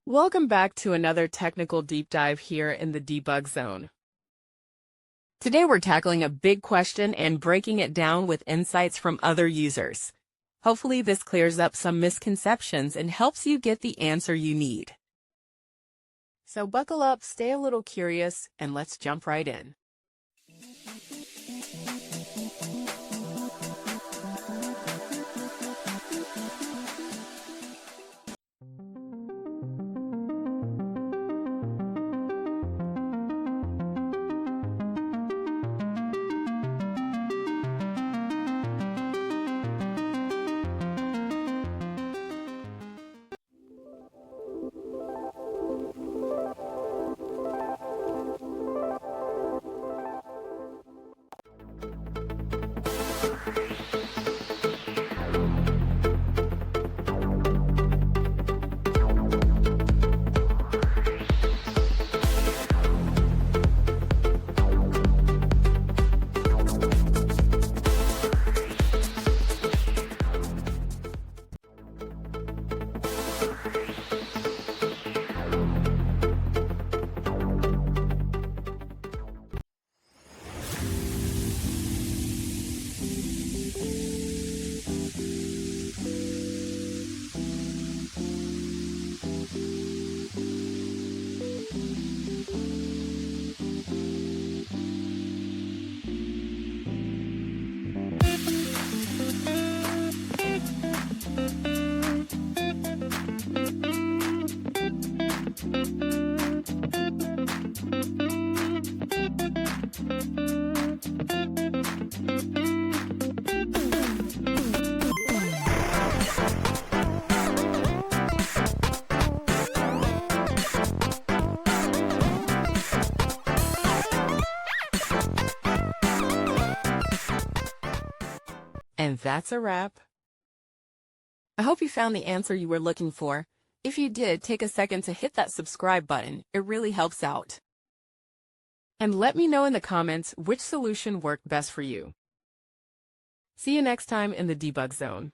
Welcome back to another technical deep dive here in the debug zone. Today we're tackling a big question and breaking it down with insights from other users. Hopefully this clears up some misconceptions and helps you get the answer you need. So buckle up, stay a little curious, and let's jump right in. And that's a wrap. I hope you found the answer you were looking for. If you did, take a second to hit that subscribe button. It really helps out. And let me know in the comments which solution worked best for you. See you next time in the debug zone.